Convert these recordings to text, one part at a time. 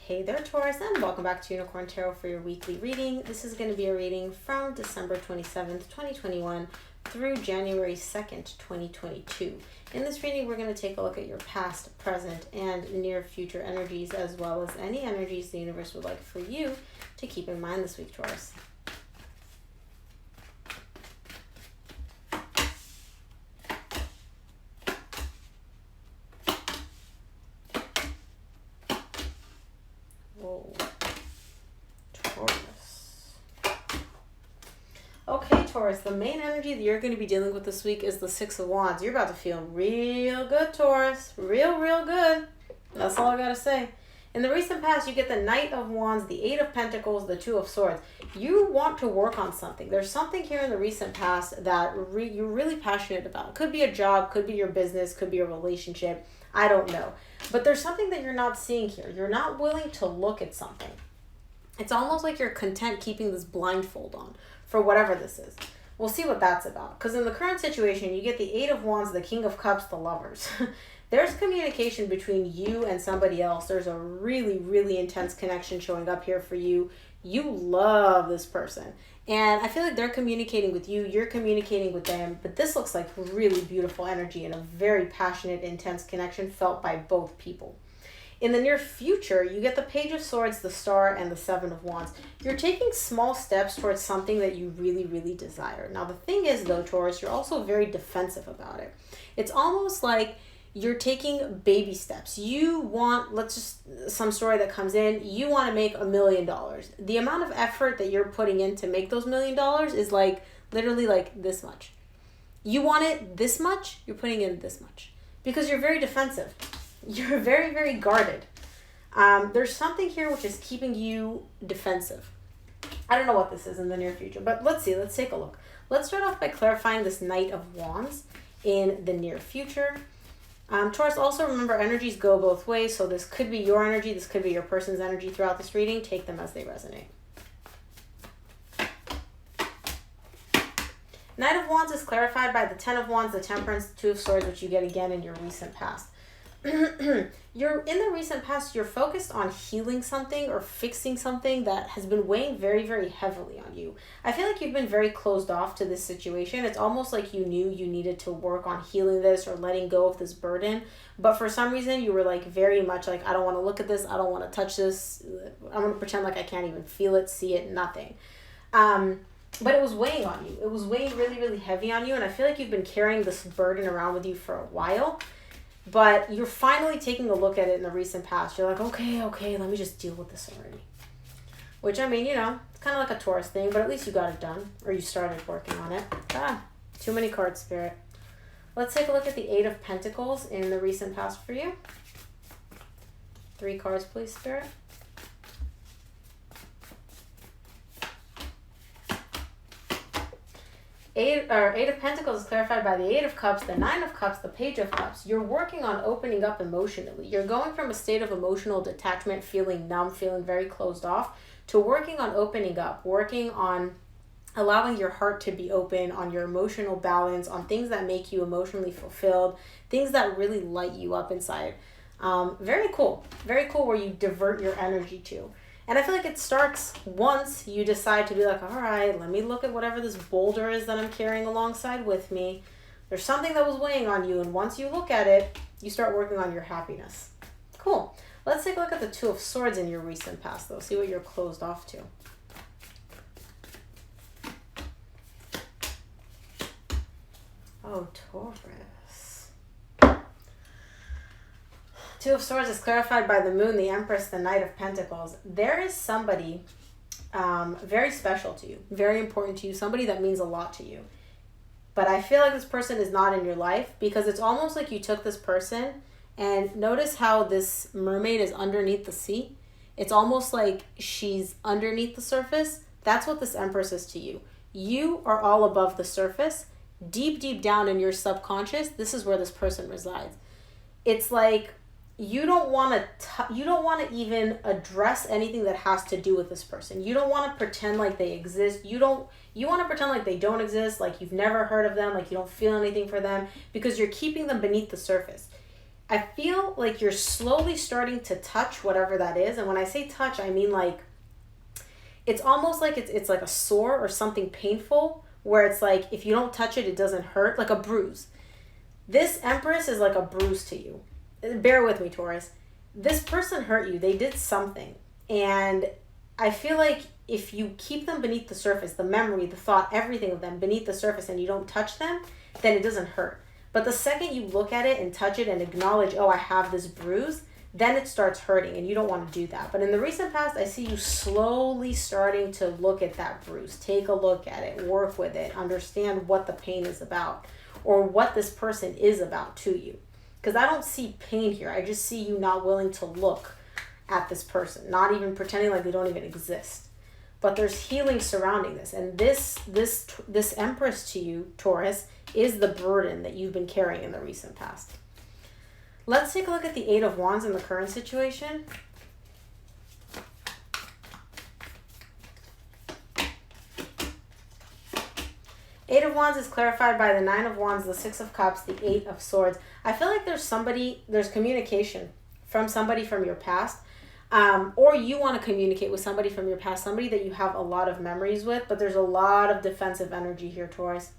Hey there, Taurus, and welcome back to Unicorn Tarot for your weekly reading. This is going to be a reading from December 27th, 2021 through January 2nd, 2022. In this reading, we're going to take a look at your past, present, and near future energies, as well as any energies the universe would like for you to keep in mind this week, Taurus. Whoa. Taurus. Okay, Taurus, the main energy that you're going to be dealing with this week is the Six of Wands. You're about to feel real good, Taurus. Real good. That's all I got to say. In the recent past, you get the Knight of Wands, the Eight of Pentacles, the Two of Swords. You want to work on something. There's something here in the recent past that you're really passionate about. Could be a job, could be your business, could be a relationship. I don't know. But there's something that you're not seeing here. You're not willing to look at something. It's almost like you're content keeping this blindfold on for whatever this is. We'll see what that's about. Because in the current situation, you get the Eight of Wands, the King of Cups, the Lovers. There's communication between you and somebody else. There's a really intense connection showing up here for you. You love this person. And I feel like they're communicating with you. You're communicating with them. But this looks like really beautiful energy and a very passionate, intense connection felt by both people. In the near future, you get the Page of Swords, the Star, and the Seven of Wands. You're taking small steps towards something that you really desire. Now, the thing is, though, Taurus, you're also very defensive about it. It's almost like you're taking baby steps. You want, some story that comes in, you want to make $1 million. The amount of effort that you're putting in to make those $1 million is like, literally like this much. You want it this much, you're putting in this much. Because you're very defensive. You're very guarded. There's something here which is keeping you defensive. I don't know what this is in the near future, but let's see. Let's take a look. Let's start off by clarifying this Knight of Wands in the near future. Taurus, also remember energies go both ways, so this could be your energy, this could be your person's energy throughout this reading. Take them as they resonate. Knight of Wands is clarified by the Ten of Wands, the Temperance, the Two of Swords, which you get again in your recent past. You're in the recent past, you're focused on healing something or fixing something that has been weighing very heavily on you. I feel like you've been very closed off to this situation. It's almost like you knew you needed to work on healing this or letting go of this burden. But for some reason, you were like very much like, I don't want to look at this. I don't want to touch this. I'm going to pretend like I can't even feel it, see it, nothing. But it was weighing on you. It was weighing really heavy on you. And I feel like you've been carrying this burden around with you for a while. But you're finally taking a look at it in the recent past. You're like, okay, let me just deal with this already. Which, I mean, you know, it's kind of like a Taurus thing, but at least you got it done. Or you started working on it. Too many cards, Spirit. Let's take a look at the Eight of Pentacles in the recent past for you. 3 cards, please, Spirit. Eight of Pentacles is clarified by the Eight of Cups, the Nine of Cups, the Page of Cups. You're working on opening up emotionally. You're going from a state of emotional detachment, feeling numb, feeling very closed off, to working on opening up, working on allowing your heart to be open, on your emotional balance, on things that make you emotionally fulfilled, things that really light you up inside. Very cool where you divert your energy to. And I feel like it starts once you decide to be like, all right, let me look at whatever this boulder is that I'm carrying alongside with me. There's something that was weighing on you. And once you look at it, you start working on your happiness. Cool. Let's take a look at the Two of Swords in your recent past, though. See what you're closed off to. Oh, Taurus. Two of Swords is clarified by the Moon, the Empress, the Knight of Pentacles. There is somebody very special to you, very important to you, somebody that means a lot to you. But I feel like this person is not in your life because it's almost like you took this person and notice how this mermaid is underneath the sea. It's almost like she's underneath the surface. That's what this Empress is to you. You are all above the surface. Deep down in your subconscious, this is where this person resides. It's like you don't want to even address anything that has to do with this person. You don't want to pretend like they exist. You want to pretend like they don't exist, like you've never heard of them, like you don't feel anything for them, because you're keeping them beneath the surface. I feel like you're slowly starting to touch whatever that is. And when I say touch, I mean like it's almost like it's like a sore or something painful where it's like if you don't touch it, it doesn't hurt, like a bruise. This Empress is like a bruise to you. Bear with me, Taurus. This person hurt you. They did something. And I feel like if you keep them beneath the surface, the memory, the thought, everything of them beneath the surface, and you don't touch them, then it doesn't hurt. But the second you look at it and touch it and acknowledge, oh, I have this bruise, then it starts hurting, and you don't want to do that. But in the recent past, I see you slowly starting to look at that bruise. Take a look at it, work with it, understand what the pain is about or what this person is about to you. Because I don't see pain here. I just see you not willing to look at this person, not even pretending like they don't even exist. But there's healing surrounding this. And this Empress to you, Taurus, is the burden that you've been carrying in the recent past. Let's take a look at the Eight of Wands in the current situation. Eight of Wands is clarified by the Nine of Wands, the Six of Cups, the Eight of Swords. I feel like there's communication from somebody from your past. Or you want to communicate with somebody from your past, somebody that you have a lot of memories with, but there's a lot of defensive energy here, Taurus.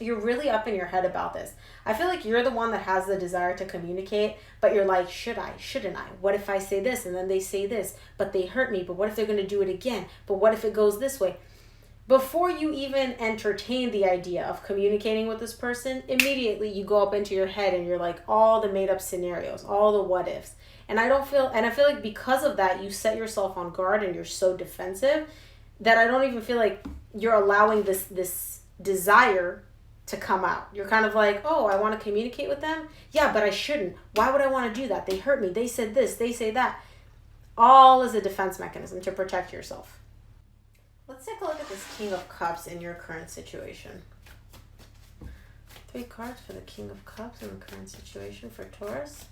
You're really up in your head about this. I feel like you're the one that has the desire to communicate, but you're like, should I? Shouldn't I? What if I say this and then they say this, but they hurt me? But what if they're going to do it again? But what if it goes this way? Before you even entertain the idea of communicating with this person, immediately you go up into your head and you're like all the made up scenarios, all the what ifs. And I feel like because of that, you set yourself on guard and you're so defensive that I don't even feel like you're allowing this desire to come out. You're kind of like, oh, I want to communicate with them. Yeah, but I shouldn't. Why would I want to do that? They hurt me. They said this. They say that. All is a defense mechanism to protect yourself. Let's take a look at this King of Cups in your current situation. 3 cards for the King of Cups in the current situation for Taurus.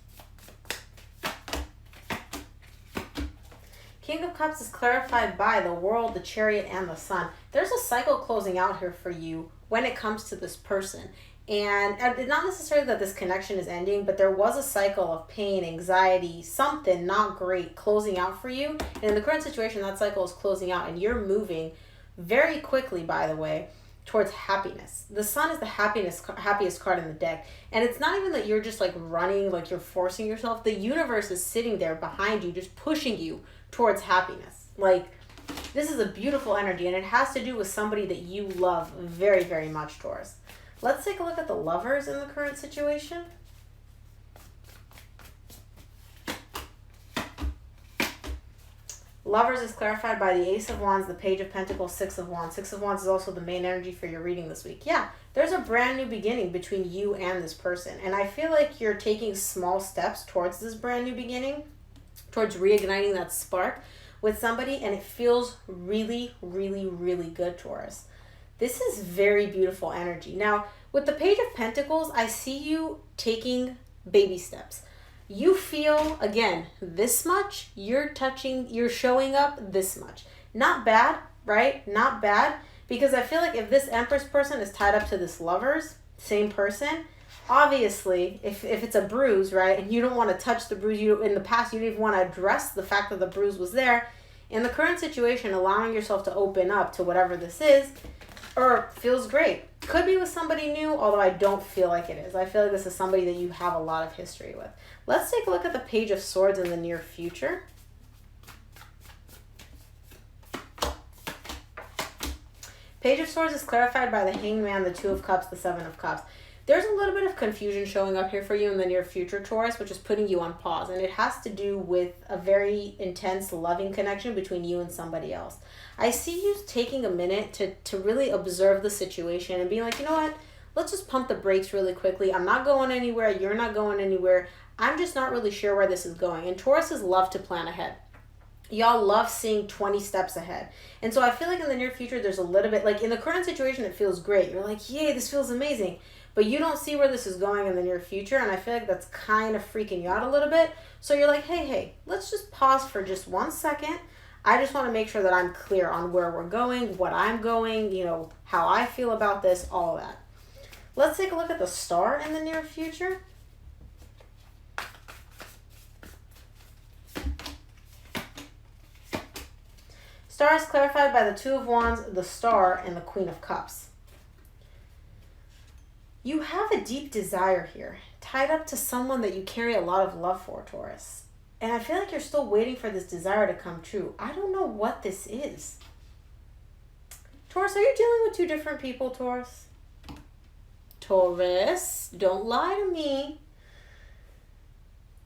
King of Cups is clarified by the World, the Chariot, and the Sun. There's a cycle closing out here for you when it comes to this person. And not necessarily that this connection is ending, but there was a cycle of pain, anxiety, something not great closing out for you. And in the current situation, that cycle is closing out and you're moving very quickly, by the way, towards happiness. The Sun is the happiest card in the deck. And it's not even that you're just like running, like you're forcing yourself. The universe is sitting there behind you, just pushing you towards happiness. Like, this is a beautiful energy, and it has to do with somebody that you love very, very much, Taurus. Let's take a look at the Lovers in the current situation. Lovers is clarified by the Ace of Wands, the Page of Pentacles, Six of Wands. Six of Wands is also the main energy for your reading this week. Yeah, there's a brand new beginning between you and this person, and I feel like you're taking small steps towards this brand new beginning, towards reigniting that spark with somebody, and it feels really, really, really good, Taurus. This is very beautiful energy. Now, with the Page of Pentacles, I see you taking baby steps. You feel, again, this much, you're showing up this much. Not bad, right? Not bad, because I feel like if this Empress person is tied up to this Lovers, same person, obviously, if it's a bruise, right, and you don't want to touch the bruise, in the past you didn't even want to address the fact that the bruise was there, in the current situation, allowing yourself to open up to whatever this is, feels great. Could be with somebody new, although I don't feel like it is. I feel like this is somebody that you have a lot of history with. Let's take a look at the Page of Swords in the near future. Page of Swords is clarified by the Hangman, the Two of Cups, the Seven of Cups. There's a little bit of confusion showing up here for you in the near future, Taurus, which is putting you on pause. And it has to do with a very intense, loving connection between you and somebody else. I see you taking a minute to really observe the situation and being like, you know what? Let's just pump the brakes really quickly. I'm not going anywhere. You're not going anywhere. I'm just not really sure where this is going. And Tauruses love to plan ahead. Y'all love seeing 20 steps ahead. And so I feel like in the near future, there's a little bit, like in the current situation, it feels great. You're like, yay, this feels amazing. But you don't see where this is going in the near future, and I feel like that's kind of freaking you out a little bit. So you're like, hey, let's just pause for just 1 second. I just want to make sure that I'm clear on where we're going, what I'm going, how I feel about this, all that. Let's take a look at the Star in the near future. Star is clarified by the Two of Wands, the Star, and the Queen of Cups. You have a deep desire here, tied up to someone that you carry a lot of love for, Taurus. And I feel like you're still waiting for this desire to come true. I don't know what this is. Taurus, are you dealing with two different people, Taurus? Taurus, don't lie to me.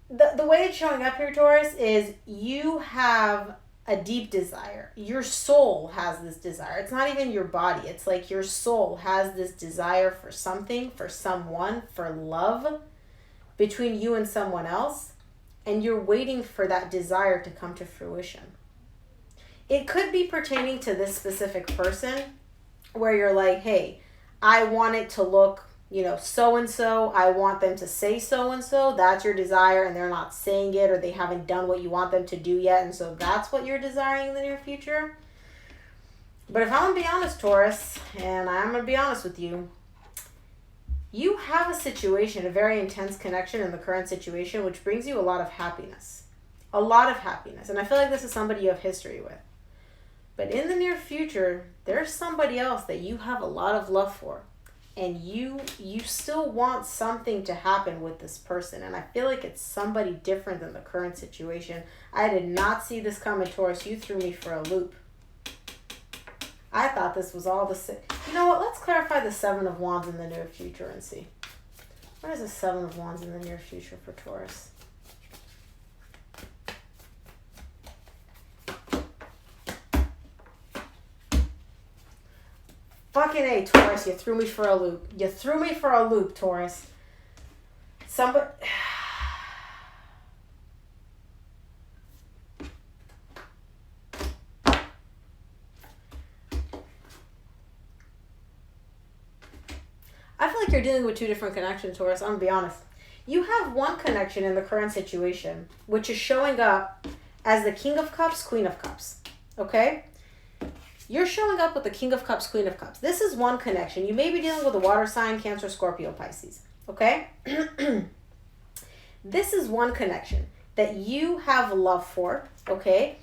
The way it's showing up here, Taurus, is you have a deep desire. Your soul has this desire. It's not even your body. It's like your soul has this desire for something, for someone, for love between you and someone else. And you're waiting for that desire to come to fruition. It could be pertaining to this specific person where you're like, hey, I want it to look, so-and-so. I want them to say so-and-so. That's your desire, and they're not saying it, or they haven't done what you want them to do yet, and so that's what you're desiring in the near future. But if I'm going to be honest, Taurus, and I'm going to be honest with you, you have a situation, a very intense connection in the current situation, which brings you a lot of happiness. A lot of happiness. And I feel like this is somebody you have history with. But in the near future, there's somebody else that you have a lot of love for. And you still want something to happen with this person. And I feel like it's somebody different than the current situation. I did not see this coming, Taurus. You threw me for a loop. I thought this was all the same. You know what? Let's clarify the Seven of Wands in the near future and see. What is the Seven of Wands in the near future for Taurus? Fucking A, Taurus. You threw me for a loop. You threw me for a loop, Taurus. Somebody... I feel like you're dealing with two different connections, Taurus. I'm going to be honest. You have one connection in the current situation, which is showing up as the King of Cups, Queen of Cups. Okay? You're showing up with the King of Cups, Queen of Cups. This is one connection. You may be dealing with a water sign, Cancer, Scorpio, Pisces. Okay? This is one connection that you have love for. Okay?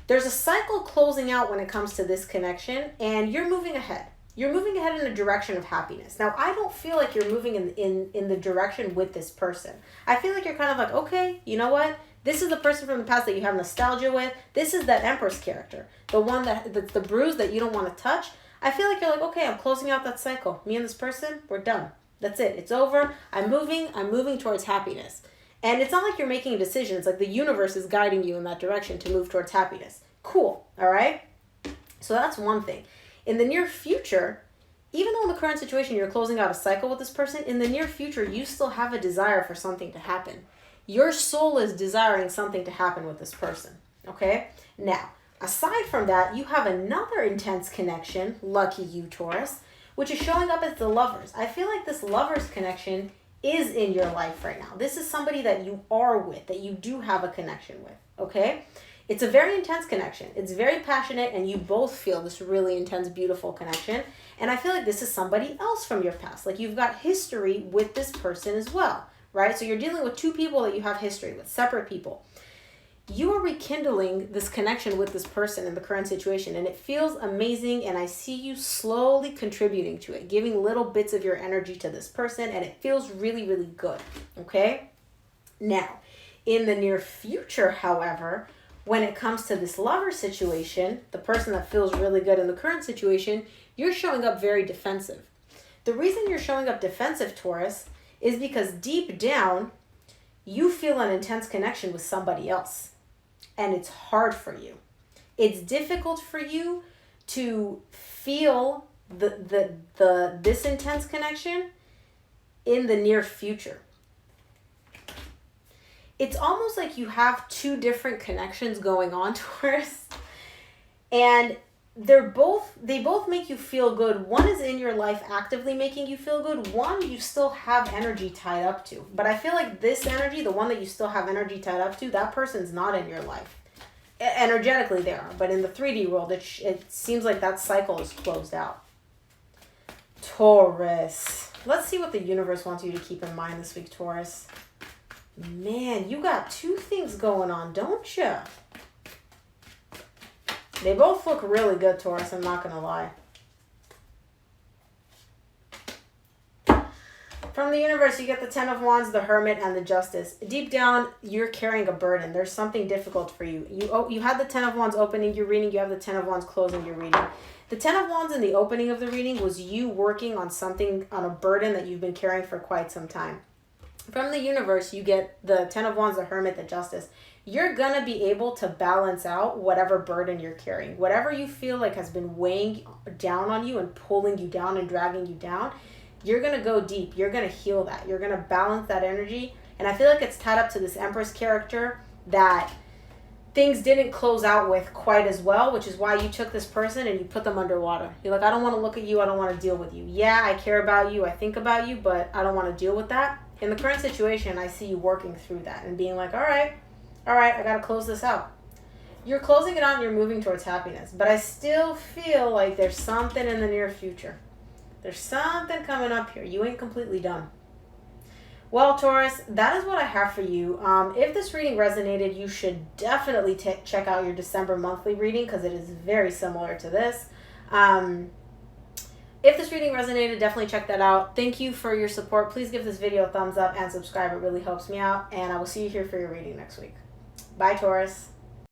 There's a cycle closing out when it comes to this connection, and you're moving ahead. You're moving ahead in a direction of happiness. Now, I don't feel like you're moving in the direction with this person. I feel like you're kind of like, okay, you know what? This is the person from the past that you have nostalgia with. This is that Empress character. The one that's the bruise that you don't want to touch. I feel like you're like, okay, I'm closing out that cycle. Me and this person, we're done. That's it. It's over. I'm moving towards happiness. And it's not like you're making a decision. It's like the universe is guiding you in that direction to move towards happiness. Cool. All right? So that's one thing. In the near future, even though in the current situation you're closing out a cycle with this person, in the near future you still have a desire for something to happen. Your soul is desiring something to happen with this person. Okay? Now, aside from that, you have another intense connection, lucky you, Taurus, which is showing up as the Lovers. I feel like this Lovers connection is in your life right now. This is somebody that you are with, that you do have a connection with. Okay? It's a very intense connection. It's very passionate, and you both feel this really intense, beautiful connection. And I feel like this is somebody else from your past. Like you've got history with this person as well, right? So you're dealing with two people that you have history with, separate people. You are rekindling this connection with this person in the current situation, and it feels amazing, and I see you slowly contributing to it, giving little bits of your energy to this person, and it feels really, really good, okay? Now, in the near future, however, when it comes to this lover situation, the person that feels really good in the current situation, you're showing up very defensive. The reason you're showing up defensive, Taurus, is because deep down, you feel an intense connection with somebody else. And it's hard for you. It's difficult for you to feel this intense connection in the near future. It's almost like you have two different connections going on, Taurus. And they both make you feel good. One is in your life actively making you feel good. One you still have energy tied up to. But I feel like this energy, the one that you still have energy tied up to, that person's not in your life. Energetically they are. But in the 3D world, it seems like that cycle is closed out. Taurus. Let's see what the universe wants you to keep in mind this week, Taurus. Man, you got two things going on, don't you? They both look really good, Taurus. I'm not going to lie. From the universe, you get the Ten of Wands, the Hermit, and the Justice. Deep down, you're carrying a burden. There's something difficult for you. You had the Ten of Wands opening your reading. You have the Ten of Wands closing your reading. The Ten of Wands in the opening of the reading was you working on something, on a burden that you've been carrying for quite some time. From the universe, you get the Ten of Wands, the Hermit, the Justice. You're going to be able to balance out whatever burden you're carrying. Whatever you feel like has been weighing down on you and pulling you down and dragging you down, you're going to go deep. You're going to heal that. You're going to balance that energy. And I feel like it's tied up to this Empress character that things didn't close out with quite as well, which is why you took this person and you put them underwater. You're like, I don't want to look at you. I don't want to deal with you. Yeah, I care about you. I think about you, but I don't want to deal with that. In the current situation, I see you working through that and being like, all right, I got to close this out. You're closing it out and you're moving towards happiness. But I still feel like there's something in the near future. There's something coming up here. You ain't completely done. Well, Taurus, that is what I have for you. If this reading resonated, you should definitely check out your December monthly reading because it is very similar to this. If this reading resonated, definitely check that out. Thank you for your support. Please give this video a thumbs up and subscribe. It really helps me out. And I will see you here for your reading next week. Bye, Taurus.